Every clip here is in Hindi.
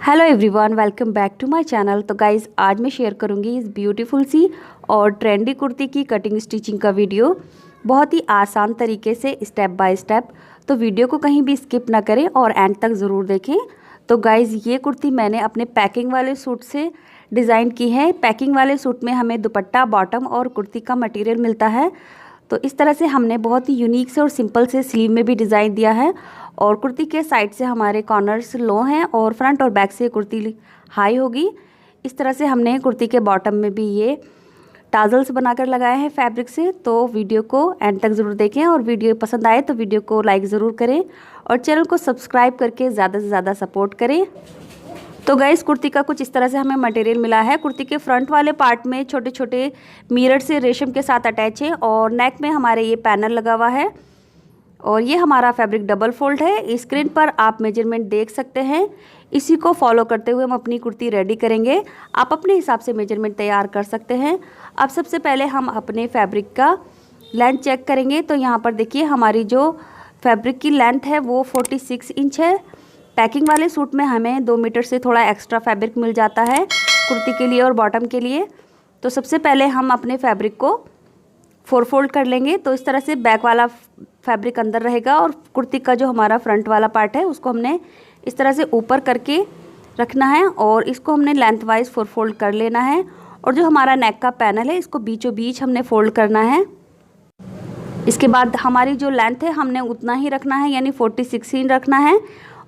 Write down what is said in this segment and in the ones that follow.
Hello everyone, welcome back to my channel. तो गाइज़, आज मैं शेयर करूंगी इस ब्यूटीफुल सी और ट्रेंडी कुर्ती की कटिंग स्टिचिंग का वीडियो, बहुत ही आसान तरीके से स्टेप बाय स्टेप। तो वीडियो को कहीं भी स्किप ना करें और एंड तक ज़रूर देखें। तो गाइज़, ये कुर्ती मैंने अपने पैकिंग वाले सूट से डिज़ाइन की है। पैकिंग वाले सूट में हमें दुपट्टा, बॉटम और कुर्ती का मटेरियल मिलता है। तो इस तरह से हमने बहुत ही यूनिक से और सिंपल से स्लीव में भी डिज़ाइन दिया है। और कुर्ती के साइड से हमारे कॉर्नर्स लो हैं और फ्रंट और बैक से कुर्ती हाई होगी। इस तरह से हमने कुर्ती के बॉटम में भी ये टाजल्स बनाकर लगाए हैं फैब्रिक से। तो वीडियो को एंड तक ज़रूर देखें और वीडियो पसंद आए तो वीडियो को लाइक ज़रूर करें और चैनल को सब्सक्राइब करके ज़्यादा से ज़्यादा सपोर्ट करें। तो गाइस, कुर्ती का कुछ इस तरह से हमें मटेरियल मिला है। कुर्ती के फ्रंट वाले पार्ट में छोटे छोटे मिरर से रेशम के साथ अटैच है और नेक में हमारे ये पैनल लगा हुआ है। और ये हमारा फैब्रिक डबल फोल्ड है। स्क्रीन पर आप मेजरमेंट देख सकते हैं। इसी को फॉलो करते हुए हम अपनी कुर्ती रेडी करेंगे। आप अपने हिसाब से मेजरमेंट तैयार कर सकते हैं। अब सबसे पहले हम अपने फैब्रिक का लेंथ चेक करेंगे। तो यहाँ पर देखिए, हमारी जो फैब्रिक की लेंथ है वो 46 इंच है। पैकिंग वाले सूट में हमें 2 मीटर से थोड़ा एक्स्ट्रा फैब्रिक मिल जाता है कुर्ती के लिए और बॉटम के लिए। तो सबसे पहले हम अपने फैब्रिक को 4 फोल्ड कर लेंगे। तो इस तरह से बैक वाला फैब्रिक अंदर रहेगा और कुर्ती का जो हमारा फ्रंट वाला पार्ट है उसको हमने इस तरह से ऊपर करके रखना है और इसको हमने लेंथ वाइज 4 फोल्ड कर लेना है। और जो हमारा नेक का पैनल है इसको बीचों बीच हमने फोल्ड करना है। इसके बाद हमारी जो लेंथ है हमने उतना ही रखना है, यानी 46 ही रखना है।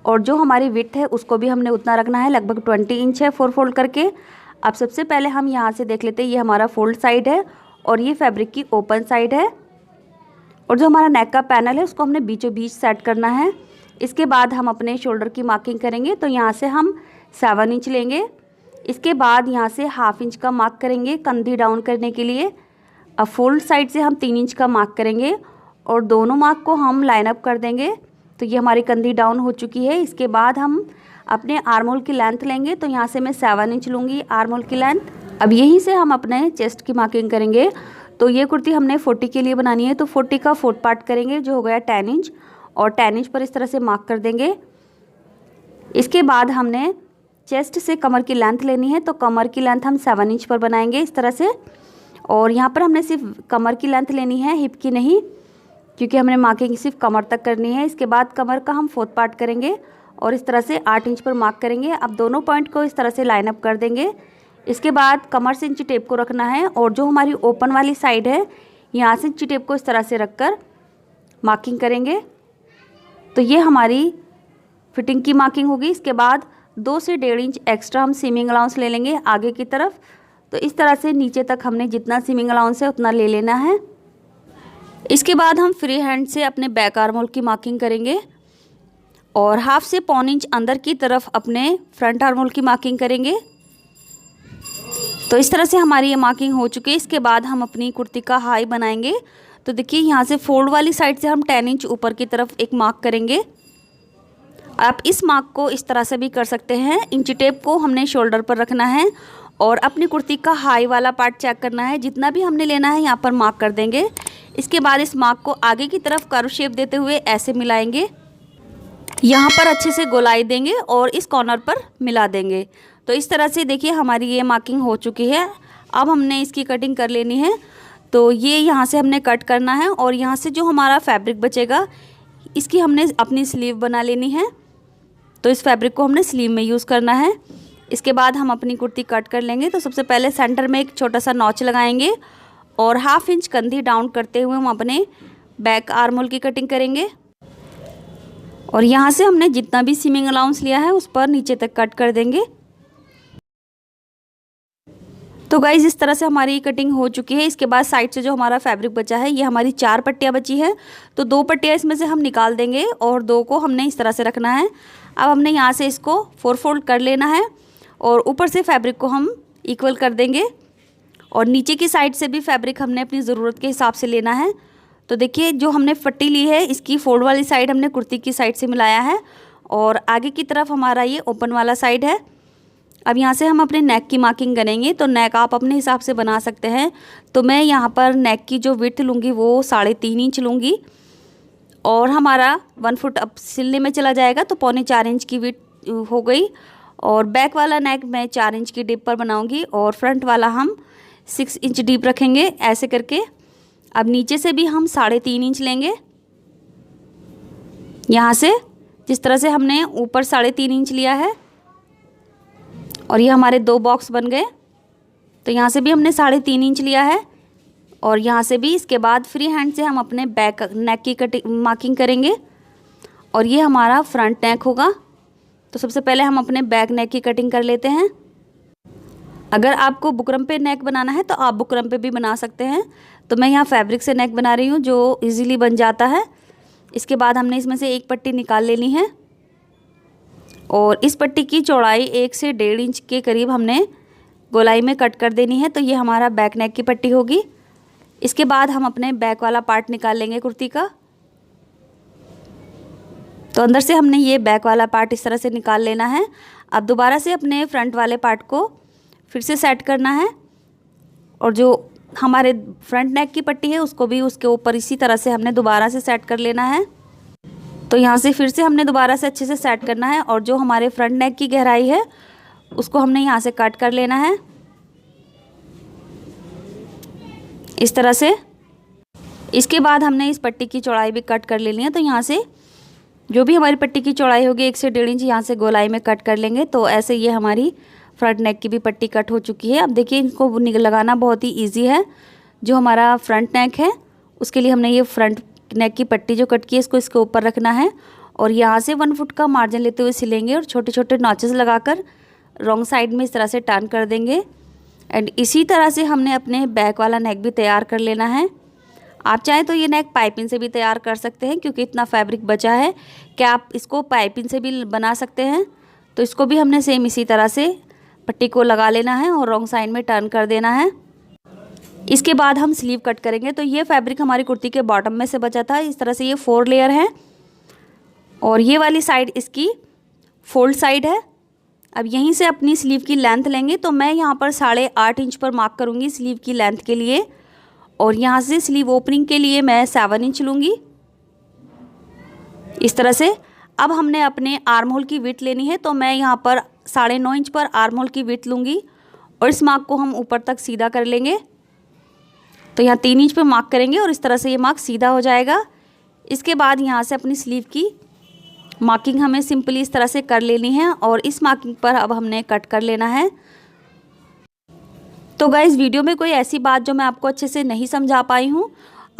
और जो हमारी विड्थ है उसको भी हमने उतना रखना है, लगभग 20 इंच है 4 फोल्ड करके। अब सबसे पहले हम यहाँ से देख लेते हैं, ये हमारा फोल्ड साइड है और ये फैब्रिक की ओपन साइड है। और जो हमारा नेक का पैनल है उसको हमने बीचों बीच सेट करना है। इसके बाद हम अपने शोल्डर की मार्किंग करेंगे। तो यहाँ से हम 7 इंच लेंगे। इसके बाद यहाँ से 1/2 इंच का मार्क करेंगे कंधी डाउन करने के लिए। अब फोल्ड साइड से हम 3 इंच का मार्क करेंगे और दोनों मार्क को हम लाइन अप कर देंगे। तो ये हमारी कंधी डाउन हो चुकी है। इसके बाद हम अपने आर्म होल की लेंथ लेंगे। तो यहाँ से मैं 7 इंच लूँगी आर्म होल की लेंथ। अब यहीं से हम अपने चेस्ट की मार्किंग करेंगे। तो ये कुर्ती हमने 40 के लिए बनानी है, तो 40 का 4th पार्ट करेंगे जो हो गया 10 इंच। और 10 इंच पर इस तरह से मार्क कर देंगे। इसके बाद हमने चेस्ट से कमर की लेंथ लेनी है। तो कमर की लेंथ हम 7 इंच पर बनाएंगे इस तरह से। और यहाँ पर हमने सिर्फ कमर की लेंथ लेनी है, हिप की नहीं, क्योंकि हमने मार्किंग सिर्फ कमर तक करनी है। इसके बाद कमर का हम 4th पार्ट करेंगे और इस तरह से 8 इंच पर मार्क करेंगे। अब दोनों पॉइंट को इस तरह से लाइन अप कर देंगे। इसके बाद कमर से इंची टेप को रखना है और जो हमारी ओपन वाली साइड है यहाँ से इंची टेप को इस तरह से रखकर मार्किंग करेंगे। तो ये हमारी फिटिंग की मार्किंग होगी। इसके बाद 2 से 1.5 इंच एक्स्ट्रा हम सीमिंग अलाउंस ले लेंगे आगे की तरफ। तो इस तरह से नीचे तक हमने जितना सीमिंग अलाउंस है उतना ले लेना है। इसके बाद हम फ्री हैंड से अपने बैक आर्म होल की मार्किंग करेंगे और 1/2 से 1.25 इंच अंदर की तरफ अपने फ्रंट आर्म होल की मार्किंग करेंगे। तो इस तरह से हमारी ये मार्किंग हो चुकी है। इसके बाद हम अपनी कुर्ती का हाई बनाएंगे। तो देखिए, यहाँ से फोल्ड वाली साइड से हम 10 इंच ऊपर की तरफ एक मार्क करेंगे। आप इस मार्क को इस तरह से भी कर सकते हैं। इंची टेप को हमने शोल्डर पर रखना है और अपनी कुर्ती का हाई वाला पार्ट चेक करना है। जितना भी हमने लेना है यहाँ पर मार्क कर देंगे। इसके बाद इस मार्क को आगे की तरफ कर्व शेप देते हुए ऐसे मिलाएंगे। यहाँ पर अच्छे से गोलाई देंगे और इस कॉर्नर पर मिला देंगे। तो इस तरह से देखिए हमारी ये मार्किंग हो चुकी है। अब हमने इसकी कटिंग कर लेनी है। तो ये यहाँ से हमने कट करना है और यहाँ से जो हमारा फैब्रिक बचेगा इसकी हमने अपनी स्लीव बना लेनी है। तो इस फैब्रिक को हमने स्लीव में यूज़ करना है। इसके बाद हम अपनी कुर्ती कट कर लेंगे। तो सबसे पहले सेंटर में एक छोटा सा नॉच लगाएंगे और 1/2 इंच कंधी डाउन करते हुए हम अपने बैक आर्म होल की कटिंग करेंगे। और यहाँ से हमने जितना भी सीमिंग अलाउंस लिया है उस पर नीचे तक कट कर देंगे। तो गाइज, इस तरह से हमारी कटिंग हो चुकी है। इसके बाद साइड से जो हमारा फैब्रिक बचा है, ये हमारी 4 पट्टियाँ बची है। तो 2 पट्टियाँ इसमें से हम निकाल देंगे और 2 को हमने इस तरह से रखना है। अब हमने यहाँ से इसको 4 फोल्ड कर लेना है और ऊपर से फैब्रिक को हम इक्वल कर देंगे। और नीचे की साइड से भी फैब्रिक हमने अपनी ज़रूरत के हिसाब से लेना है। तो देखिए, जो हमने पट्टी ली है इसकी फोल्ड वाली साइड हमने कुर्ती की साइड से मिलाया है और आगे की तरफ हमारा ये ओपन वाला साइड है। अब यहाँ से हम अपने नेक की मार्किंग करेंगे। तो नेक आप अपने हिसाब से बना सकते हैं। तो मैं यहाँ पर नेक की जो विड्थ लूँगी वो 3.5 इंच लूँगी और हमारा 1 फुट अब सिलने में चला जाएगा। तो 3.25 इंच की विड्थ हो गई। और बैक वाला नेक मैं 4 इंच की डीप पर बनाऊंगी और फ्रंट वाला हम 6 इंच डीप रखेंगे ऐसे करके। अब नीचे से भी हम 3.5 इंच लेंगे। यहाँ से जिस तरह से हमने ऊपर 3.5 इंच लिया है और ये हमारे 2 बॉक्स बन गए। तो यहाँ से भी हमने 3.5 इंच लिया है और यहाँ से भी। इसके बाद फ्री हैंड से हम अपने बैक नेक की कटिंग मार्किंग करेंगे और ये हमारा फ्रंट नेक होगा। तो सबसे पहले हम अपने बैक नेक की कटिंग कर लेते हैं। अगर आपको बुकरम पे नेक बनाना है तो आप बुकरम पे भी बना सकते हैं। तो मैं यहाँ फैब्रिक से नेक बना रही हूँ जो इजीली बन जाता है। इसके बाद हमने इसमें से एक पट्टी निकाल लेनी है और इस पट्टी की चौड़ाई 1 से 1.5 इंच के करीब हमने गोलाई में कट कर देनी है। तो ये हमारा बैक नेक की पट्टी होगी। इसके बाद हम अपने बैक वाला पार्ट निकाल लेंगे कुर्ती का। तो अंदर से हमने ये बैक वाला पार्ट इस तरह से निकाल लेना है। अब दोबारा से अपने फ्रंट वाले पार्ट को फिर से सेट करना है और जो हमारे फ्रंट नेक की पट्टी है उसको भी उसके ऊपर इसी तरह से हमने दोबारा से सेट कर लेना है। तो यहाँ से फिर से हमने दोबारा से अच्छे से सेट करना है और जो हमारे फ्रंट नेक की गहराई है उसको हमने यहाँ से कट कर लेना है इस तरह से। इसके बाद हमने इस पट्टी की चौड़ाई भी कट कर लेनी है। तो यहाँ से जो भी हमारी पट्टी की चौड़ाई होगी 1 से 1.5 इंच यहाँ से गोलाई में कट कर लेंगे। तो ऐसे ये हमारी फ्रंट नेक की भी पट्टी कट हो चुकी है। अब देखिए इनको लगाना बहुत ही इजी है। जो हमारा फ्रंट नेक है उसके लिए हमने ये फ्रंट नेक की पट्टी जो कट की है इसको इसके ऊपर रखना है और यहाँ से 1 फुट का मार्जिन लेते हुए सिलेंगे और छोटे छोटे नॉचेस लगाकर रॉन्ग साइड में इस तरह से टर्न कर देंगे। एंड इसी तरह से हमने अपने बैक वाला नेक भी तैयार कर लेना है। आप चाहें तो ये नेक पाइपिंग से भी तैयार कर सकते हैं क्योंकि इतना फैब्रिक बचा है कि आप इसको पाइपिंग से भी बना सकते हैं। तो इसको भी हमने सेम इसी तरह से पट्टी को लगा लेना है और रॉन्ग साइड में टर्न कर देना है। इसके बाद हम स्लीव कट करेंगे। तो ये फैब्रिक हमारी कुर्ती के बॉटम में से बचा था। इस तरह से ये 4 लेयर है और ये वाली साइड इसकी फोल्ड साइड है। अब यहीं से अपनी स्लीव की लेंथ लेंगे। तो मैं यहाँ पर 8.5 इंच पर मार्क करूँगी स्लीव की लेंथ के लिए और यहाँ से स्लीव ओपनिंग के लिए मैं 7 इंच लूँगी इस तरह से। अब हमने अपने आर्म होल की विड्थ लेनी है। तो मैं यहाँ पर 9.5 इंच पर आर्म होल की विड्थ लूँगी और इस मार्क को हम ऊपर तक सीधा कर लेंगे। तो यहाँ 3 इंच पे मार्क करेंगे और इस तरह से ये मार्क सीधा हो जाएगा। इसके बाद यहाँ से अपनी स्लीव की मार्किंग हमें सिंपली इस तरह से कर लेनी है और इस मार्किंग पर अब हमने कट कर लेना है। तो गाइस वीडियो में कोई ऐसी बात जो मैं आपको अच्छे से नहीं समझा पाई हूँ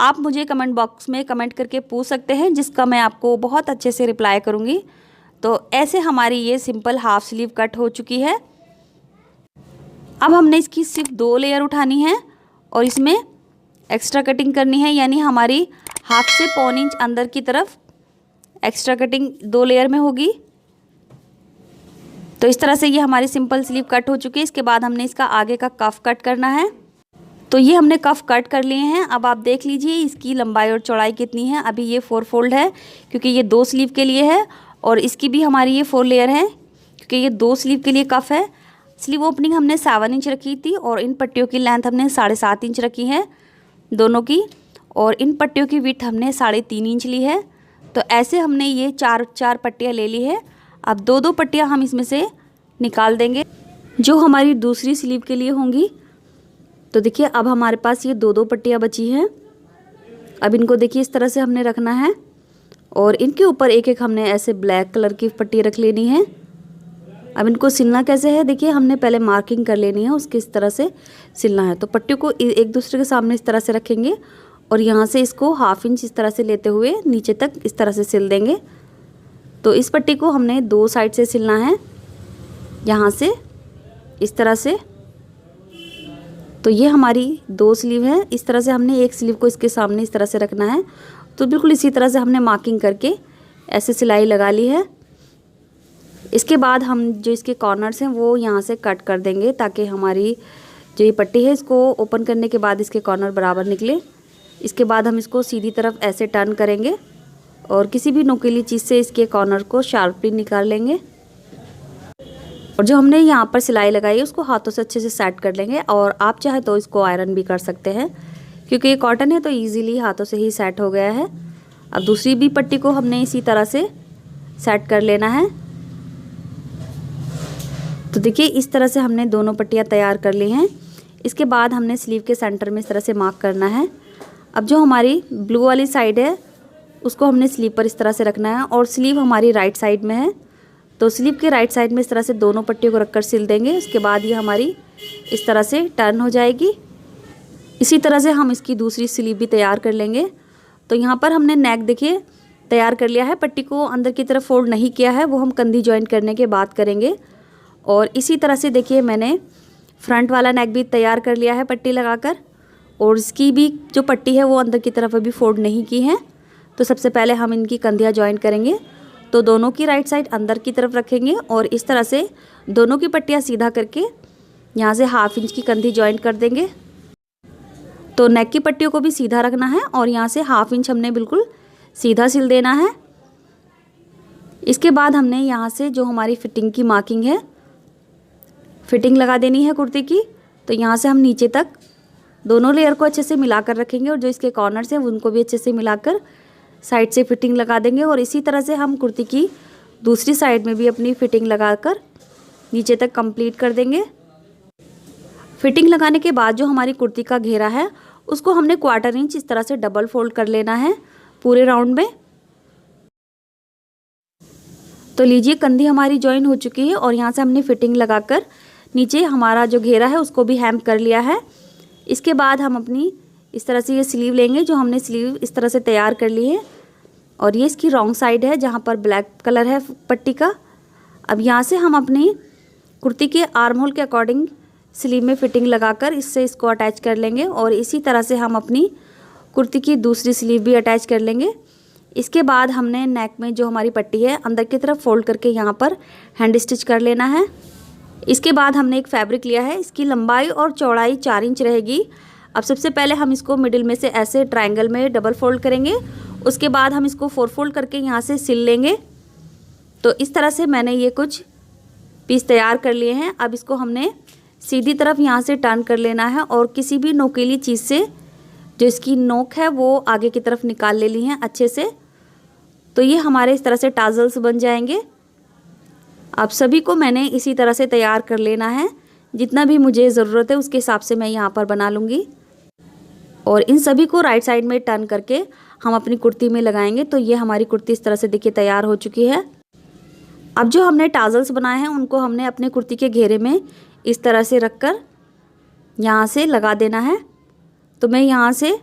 आप मुझे कमेंट बॉक्स में कमेंट करके पूछ सकते हैं जिसका मैं आपको बहुत अच्छे से रिप्लाई करूँगी। तो ऐसे हमारी ये सिंपल हाफ स्लीव कट हो चुकी है। अब हमने इसकी सिर्फ 2 लेयर उठानी है और इसमें एक्स्ट्रा कटिंग करनी है, यानी हमारी 1/2 से 1.25 इंच अंदर की तरफ एक्स्ट्रा कटिंग 2 लेयर में होगी। तो इस तरह से ये हमारी सिंपल स्लीव कट हो चुकी है। इसके बाद हमने इसका आगे का कफ कट करना है। तो ये हमने कफ कट कर लिए हैं। अब आप देख लीजिए इसकी लंबाई और चौड़ाई कितनी है। अभी ये 4 फोल्ड है क्योंकि ये 2 स्लीव के लिए है और इसकी भी हमारी ये 4 लेयर है क्योंकि ये 2 स्लीव के लिए कफ है। स्लीव ओपनिंग हमने 7 इंच रखी थी और इन पट्टियों की लेंथ हमने 7.5 इंच रखी है दोनों की और इन पट्टियों की विड्थ हमने 3.5 इंच ली है। तो ऐसे हमने ये 4 पट्टियाँ ले ली है। अब 2 पट्टियाँ हम इसमें से निकाल देंगे जो हमारी दूसरी स्लीव के लिए होंगी। तो देखिए अब हमारे पास ये 2 पट्टियाँ बची हैं। अब इनको देखिए इस तरह से हमने रखना है और इनके ऊपर एक एक हमने ऐसे ब्लैक कलर की पट्टी रख लेनी है। अब इनको सिलना कैसे है, देखिए हमने पहले मार्किंग कर लेनी है, उसके इस तरह से सिलना है। तो पट्टी को एक दूसरे के सामने इस तरह से रखेंगे और यहाँ से इसको 1/2 इंच इस तरह से लेते हुए नीचे तक इस तरह से सिल देंगे। तो इस पट्टी को हमने 2 साइड से सिलना है, यहाँ से इस तरह से। तो ये हमारी 2 स्लीव है। इस तरह से हमने एक स्लीव को इसके सामने इस तरह से रखना है। तो बिल्कुल इसी तरह से हमने मार्किंग करके ऐसे सिलाई लगा ली है। इसके बाद हम जो इसके कॉर्नर्स हैं वो यहाँ से कट कर देंगे ताकि हमारी जो ये पट्टी है इसको ओपन करने के बाद इसके कॉर्नर बराबर निकले। इसके बाद हम इसको सीधी तरफ ऐसे टर्न करेंगे और किसी भी नुकीली चीज़ से इसके कॉर्नर को शार्पली निकाल लेंगे और जो हमने यहाँ पर सिलाई लगाई है उसको हाथों से अच्छे से सेट कर लेंगे। और आप चाहे तो इसको आयरन भी कर सकते हैं क्योंकि ये कॉटन है तो ईज़िली हाथों से ही सेट हो गया है। अब दूसरी भी पट्टी को हमने इसी तरह से सेट कर लेना है। तो देखिए इस तरह से हमने दोनों पट्टियाँ तैयार कर ली हैं। इसके बाद हमने स्लीव के सेंटर में इस तरह से मार्क करना है। अब जो हमारी ब्लू वाली साइड है उसको हमने स्लीव पर इस तरह से रखना है और स्लीव हमारी राइट साइड में है, तो स्लीव के राइट साइड में इस तरह से दोनों पट्टियों को रखकर सिल देंगे। उसके बाद ये हमारी इस तरह से टर्न हो जाएगी। इसी तरह से हम इसकी दूसरी स्लीव भी तैयार कर लेंगे। तो यहाँ पर हमने नेक देखिए तैयार कर लिया है, पट्टी को अंदर की तरफ फोल्ड नहीं किया है, वो हम कंधी जॉइंट करने के बाद करेंगे। और इसी तरह से देखिए मैंने फ्रंट वाला नेक भी तैयार कर लिया है पट्टी लगाकर, और इसकी भी जो पट्टी है वो अंदर की तरफ अभी फोल्ड नहीं की है। तो सबसे पहले हम इनकी कंधियाँ जॉइंट करेंगे। तो दोनों की राइट साइड अंदर की तरफ रखेंगे और इस तरह से दोनों की पट्टियाँ सीधा करके यहाँ से 1/2 इंच की कंधी जॉइंट कर देंगे। तो नेक की पट्टियों को भी सीधा रखना है और यहाँ से 1/2 इंच हमने बिल्कुल सीधा सिल देना है। इसके बाद हमने यहाँ से जो हमारी फिटिंग की मार्किंग है, फिटिंग लगा देनी है कुर्ती की। तो यहाँ से हम नीचे तक दोनों लेयर को अच्छे से मिलाकर रखेंगे और जो इसके कॉर्नर्स हैं उनको भी अच्छे से मिलाकर साइड से फिटिंग लगा देंगे। और इसी तरह से हम कुर्ती की दूसरी साइड में भी अपनी फिटिंग लगाकर नीचे तक कंप्लीट कर देंगे। फिटिंग लगाने के बाद जो हमारी कुर्ती का घेरा है उसको हमने 1/4 इंच इस तरह से डबल फोल्ड कर लेना है पूरे राउंड में। तो लीजिए कंधी हमारी जॉइन हो चुकी है और यहाँ से हमने फिटिंग लगाकर नीचे हमारा जो घेरा है उसको भी हेम कर लिया है। इसके बाद हम अपनी इस तरह से ये स्लीव लेंगे, जो हमने स्लीव इस तरह से तैयार कर ली है और ये इसकी रॉन्ग साइड है जहाँ पर ब्लैक कलर है पट्टी का। अब यहाँ से हम अपनी कुर्ती के आर्म होल के अकॉर्डिंग स्लीव में फिटिंग लगाकर इससे इसको अटैच कर लेंगे और इसी तरह से हम अपनी कुर्ती की दूसरी स्लीव भी अटैच कर लेंगे। इसके बाद हमने नेक में जो हमारी पट्टी है अंदर की तरफ फोल्ड करके यहाँ पर हैंड स्टिच कर लेना है। इसके बाद हमने एक फैब्रिक लिया है, इसकी लंबाई और चौड़ाई 4 इंच रहेगी। अब सबसे पहले हम इसको मिडिल में से ऐसे ट्रायंगल में डबल फोल्ड करेंगे, उसके बाद हम इसको 4 फोल्ड करके यहाँ से सिल लेंगे। तो इस तरह से मैंने ये कुछ पीस तैयार कर लिए हैं। अब इसको हमने सीधी तरफ यहाँ से टर्न कर लेना है और किसी भी नोकीली चीज़ से जो इसकी नोक है वो आगे की तरफ निकाल ले ली है अच्छे से। तो ये हमारे इस तरह से टाजल्स बन जाएंगे। अब सभी को मैंने इसी तरह से तैयार कर लेना है, जितना भी मुझे ज़रूरत है उसके हिसाब से मैं यहाँ पर बना लूँगी। और इन सभी को राइट साइड में टर्न करके हम अपनी कुर्ती में लगाएंगे। तो ये हमारी कुर्ती इस तरह से देखिए तैयार हो चुकी है। अब जो हमने टाजल्स बनाए हैं उनको हमने अपने कुर्ती के घेरे में इस तरह से रखकर यहाँ से लगा देना है। तो मैं यहाँ से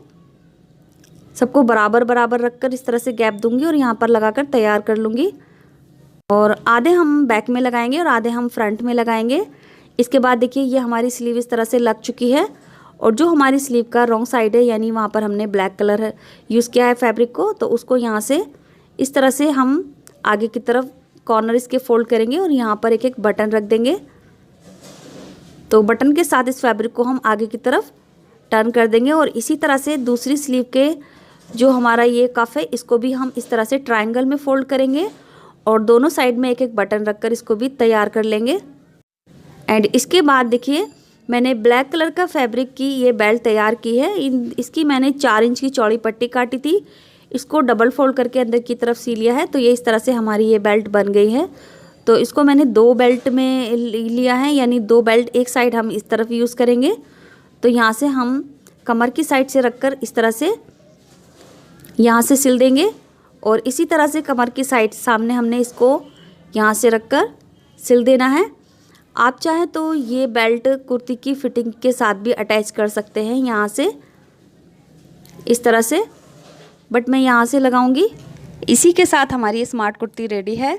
सबको बराबर बराबर रखकर इस तरह से गैप दूंगी और यहाँ पर लगाकर तैयार कर लूँगी। और आधे हम बैक में लगाएंगे और आधे हम फ्रंट में लगाएंगे। इसके बाद देखिए ये हमारी स्लीव इस तरह से लग चुकी है और जो हमारी स्लीव का रॉन्ग साइड है यानी वहाँ पर हमने ब्लैक कलर यूज़ किया है फैब्रिक को, तो उसको यहाँ से इस तरह से हम आगे की तरफ कॉर्नर इसके फोल्ड करेंगे और यहाँ पर एक एक बटन रख देंगे। तो बटन के साथ इस फैब्रिक को हम आगे की तरफ टर्न कर देंगे और इसी तरह से दूसरी स्लीव के जो हमारा ये कफ है इसको भी हम इस तरह से ट्रायंगल में फोल्ड करेंगे और दोनों साइड में एक एक बटन रखकर इसको भी तैयार कर लेंगे। एंड इसके बाद देखिए मैंने ब्लैक कलर का फैब्रिक की ये बेल्ट तैयार की है। इसकी मैंने 4 इंच की चौड़ी पट्टी काटी थी, इसको डबल फोल्ड करके अंदर की तरफ सी लिया है। तो ये इस तरह से हमारी ये बेल्ट बन गई है। तो इसको मैंने 2 बेल्ट में लिया है, यानी 2 बेल्ट एक साइड हम इस तरफ यूज़ करेंगे। तो यहाँ से हम कमर की साइड से रखकर इस तरह से यहाँ से सिल देंगे और इसी तरह से कमर की साइड सामने हमने इसको यहाँ से रखकर सिल देना है। आप चाहें तो ये बेल्ट कुर्ती की फिटिंग के साथ भी अटैच कर सकते हैं यहाँ से इस तरह से, बट मैं यहाँ से लगाऊंगी। इसी के साथ हमारी स्मार्ट कुर्ती रेडी है।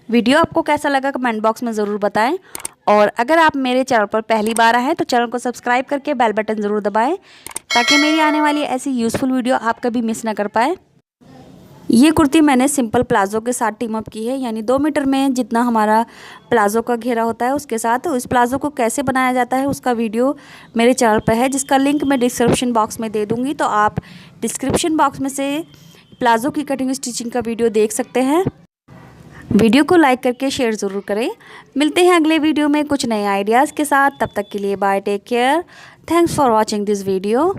वीडियो आपको कैसा लगा कमेंट बॉक्स में ज़रूर बताएं और अगर आप मेरे चैनल पर पहली बार आए हैं तो चैनल को सब्सक्राइब करके बेल बटन ज़रूर दबाएं ताकि मेरी आने वाली ऐसी यूज़फुल वीडियो आप कभी मिस ना कर पाए। ये कुर्ती मैंने सिंपल प्लाज़ो के साथ टीम अप की है, यानी 2 मीटर में जितना हमारा प्लाज़ो का घेरा होता है उसके साथ। तो इस प्लाज़ो को कैसे बनाया जाता है उसका वीडियो मेरे चैनल पर है, जिसका लिंक मैं डिस्क्रिप्शन बॉक्स में दे दूँगी। तो आप डिस्क्रिप्शन बॉक्स में से प्लाज़ो की कटिंग स्टिचिंग का वीडियो देख सकते हैं। वीडियो को लाइक करके शेयर ज़रूर करें। मिलते हैं अगले वीडियो में कुछ नए आइडियाज़ के साथ। तब तक के लिए bye, take care, thanks for watching this video.